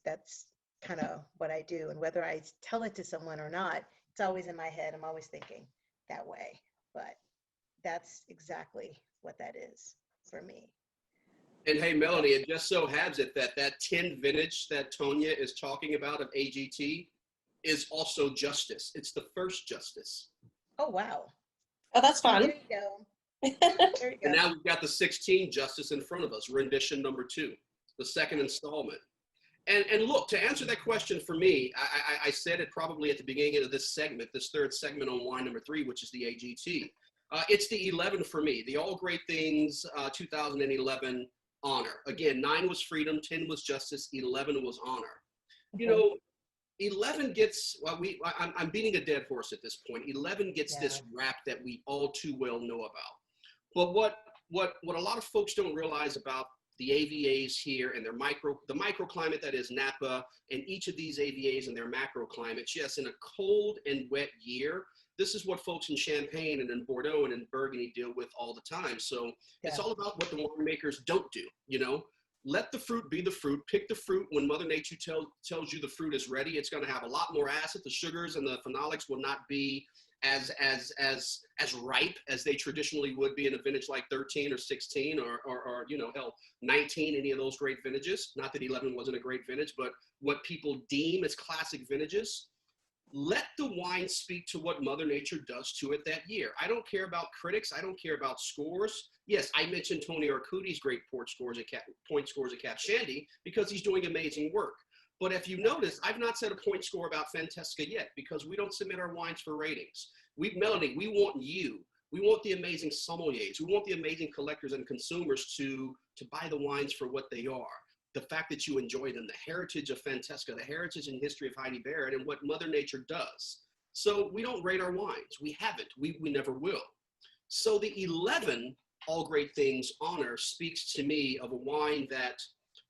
that's kind of what I do. And whether I tell it to someone or not, it's always in my head. I'm always thinking that way. But that's exactly what that is for me. And hey, Melanie, it just so happens that 10 vintage that Tonya is talking about of AGT is also Justice. It's the first Justice. Oh, wow. Oh, that's fun. There you go. There you go. And now we've got the 16 Justice in front of us, rendition number 2, the second installment. And look, to answer that question for me, I said it probably at the beginning of this segment, this third segment on wine number 3, which is the AGT. It's the 11 for me, the All Great Things 2011 Honor. Again, 9 was Freedom, 10 was Justice, 11 was Honor. You know, 11 gets, well, I'm beating a dead horse at this point. 11 gets this rap that we all too well know about. But what a lot of folks don't realize about the AVAs here and the microclimate that is Napa, and each of these AVAs and their macroclimates, yes, in a cold and wet year, this is what folks in Champagne and in Bordeaux and in Burgundy deal with all the time. So it's all about what the winemakers don't do, Let the fruit be the fruit. Pick the fruit when Mother Nature tells you the fruit is ready. It's going to have a lot more acid. The sugars and the phenolics will not be as ripe as they traditionally would be in a vintage like 13 or 16 or 19, any of those great vintages. Not that 11 wasn't a great vintage, but what people deem as classic vintages. Let the wine speak to what Mother Nature does to it that year. I don't care about critics. I don't care about scores. Yes, I mentioned Tony Arcuti's great point scores at Cap Shandy because he's doing amazing work. But if you notice, I've not set a point score about Fantesca yet because we don't submit our wines for ratings. Melanie, we want you. We want the amazing sommeliers. We want the amazing collectors and consumers to buy the wines for what they are. The fact that you enjoy them, the heritage of Fantesca, the heritage and history of Heidi Barrett, and what Mother Nature does. So we don't rate our wines. We haven't. We never will. So the 11 All Great Things Honor speaks to me of a wine that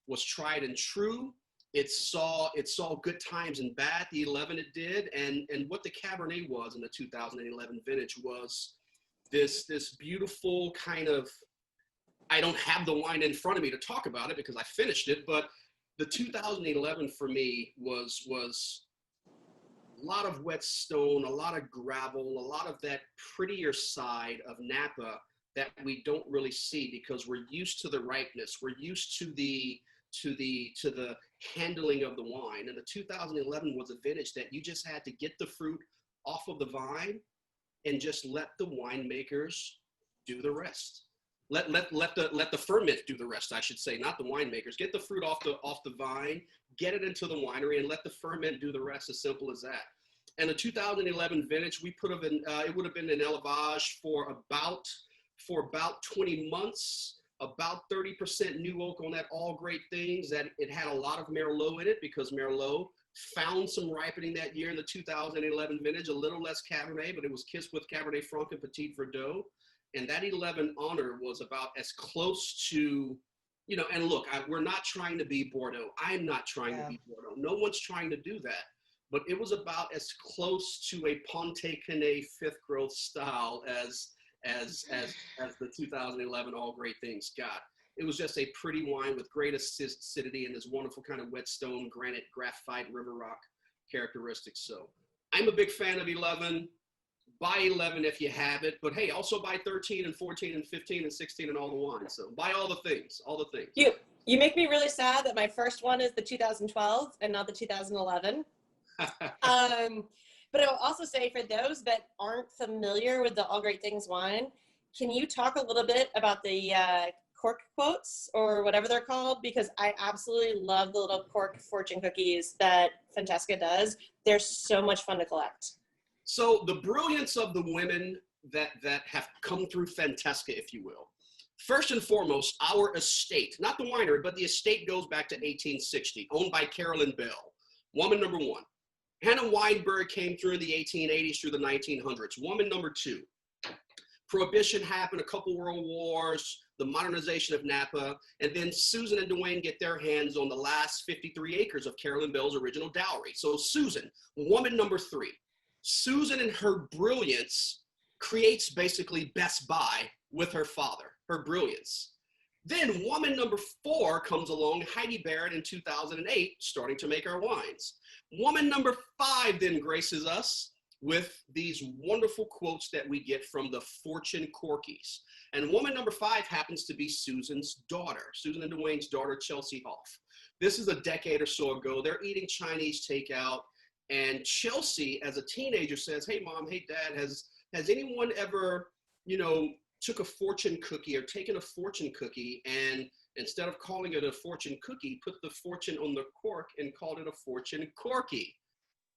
was tried and true. It saw good times and bad. The 11 it did, and what the Cabernet was in the 2011 vintage was this beautiful kind of. I don't have the wine in front of me to talk about it because I finished it, but the 2011 for me was lot of wet stone, a lot of gravel, a lot of that prettier side of Napa that we don't really see because we're used to the ripeness. We're used to the handling of the wine. And the 2011 was a vintage that you just had to get the fruit off of the vine and just let the winemakers do the rest. Let the ferment do the rest, I should say, not the winemakers. Get the fruit off the vine, get it into the winery, and let the ferment do the rest. As simple as that. And the 2011 vintage, we put in, it would have been an élevage for about 20 months, about 30% new oak on that. All great things. That it had a lot of Merlot in it because Merlot found some ripening that year in the 2011 vintage. A little less Cabernet, but it was kissed with Cabernet Franc and Petit Verdot. And that 11 honor was about as close to, you know, and look, we're not trying to be Bordeaux. I'm not trying to be Bordeaux. No one's trying to do that. But it was about as close to a Ponte Canet fifth growth style as the 2011 All Great Things got. It was just a pretty wine with great acidity and this wonderful kind of whetstone, granite, graphite, river rock characteristics. So I'm a big fan of 11. Buy 11 if you have it, but hey, also buy 13 and 14 and 15 and 16 and all the wines. So buy all the things, You make me really sad that my first one is the 2012 and not the 2011. But I will also say for those that aren't familiar with the All Great Things wine, can you talk a little bit about the cork quotes or whatever they're called? Because I absolutely love the little cork fortune cookies that Fantesca does. They're so much fun to collect. So the brilliance of the women that have come through Fantesca, if you will. First and foremost, our estate, not the winery, but the estate goes back to 1860, owned by Carolyn Bell, woman number one. Hannah Weinberg came through in the 1880s through the 1900s, woman number two. Prohibition happened, a couple world wars, the modernization of Napa, and then Susan and Dwayne get their hands on the last 53 acres of Carolyn Bell's original dowry. So Susan, woman number three. Susan and her brilliance creates basically Best Buy with her father, her brilliance. Then woman number four comes along, Heidi Barrett in 2008, starting to make our wines. Woman number five then graces us with these wonderful quotes that we get from the Fortune Corkies. And woman number five happens to be Susan's daughter, Susan and Dwayne's daughter, Chelsea Hoff. This is a decade or so ago. They're eating Chinese takeout. And Chelsea, as a teenager, says, "Hey, Mom, hey, Dad, has anyone ever, you know, took a fortune cookie or taken a fortune cookie and instead of calling it a fortune cookie, put the fortune on the cork and called it a fortune corky?"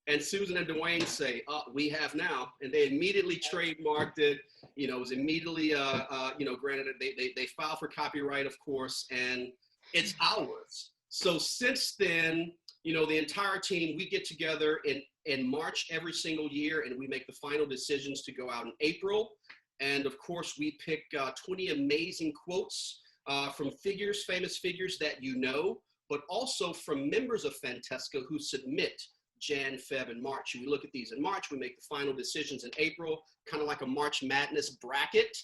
And Susan and Dwayne say, "We have now." And they immediately trademarked it. You know, it was immediately, granted, they filed for copyright, of course, and it's ours. So since then, you know, the entire team, we get together in March every single year, and we make the final decisions to go out in April. And of course, we pick 20 amazing quotes from figures, famous figures that you know, but also from members of Fantesca who submit Jan, Feb, and March. We look at these in March, we make the final decisions in April, kind of like a March Madness bracket.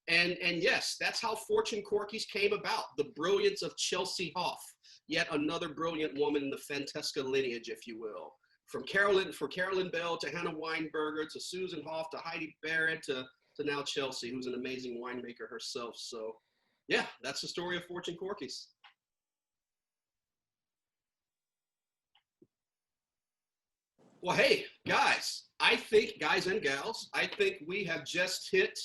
And yes, that's how Fortune Corkies came about, the brilliance of Chelsea Hoff. Yet another brilliant woman in the Fantesca lineage, if you will. From Carolyn Bell to Hannah Weinberger to Susan Hoff to Heidi Barrett to now Chelsea, who's an amazing winemaker herself. So yeah, that's the story of Fortune Corkies. Well, hey, guys and gals, I think we have just hit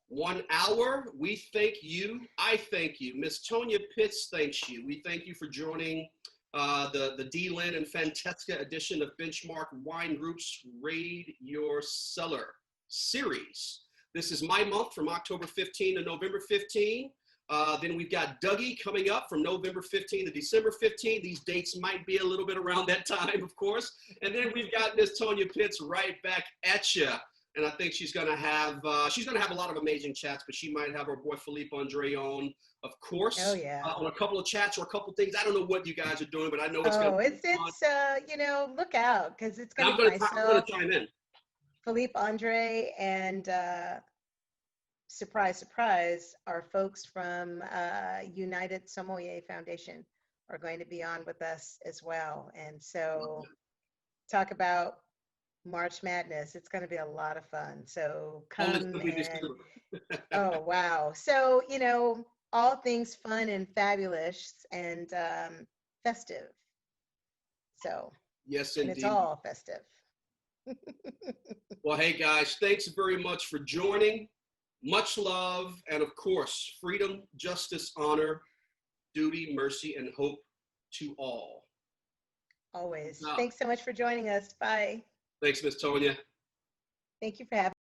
1 hour. We thank you. I thank you. Miss Tonya Pitts thanks you. We thank you for joining the DLynn and Fantesca edition of Benchmark Wine Group's Raid Your Cellar series. This is my month from October 15 to November 15. Then we've got Dougie coming up from November 15 to December 15. These dates might be a little bit around that time, of course. And then we've got Miss Tonya Pitts right back at you. And I think she's gonna have a lot of amazing chats, but she might have her boy Philippe Andre on, of course. Oh yeah. On a couple of chats or a couple of things. I don't know what you guys are doing, but I know it's you know, look out, because it's gonna be I'm gonna chime in. Philippe Andre and surprise, surprise, our folks from United Sommelier Foundation are going to be on with us as well. And so talk about March Madness. It's going to be a lot of fun. So Well, it's come gonna be this and, year. oh, wow. So, all things fun and fabulous and festive. So, Yes, and it's indeed. all festive. Well, hey guys, thanks very much for joining. Much love, and of course, freedom, justice, honor, duty, mercy, and hope to all. Always. Now, Thanks so much for joining us. Bye. thanks, Miss Tonya. Thank you for having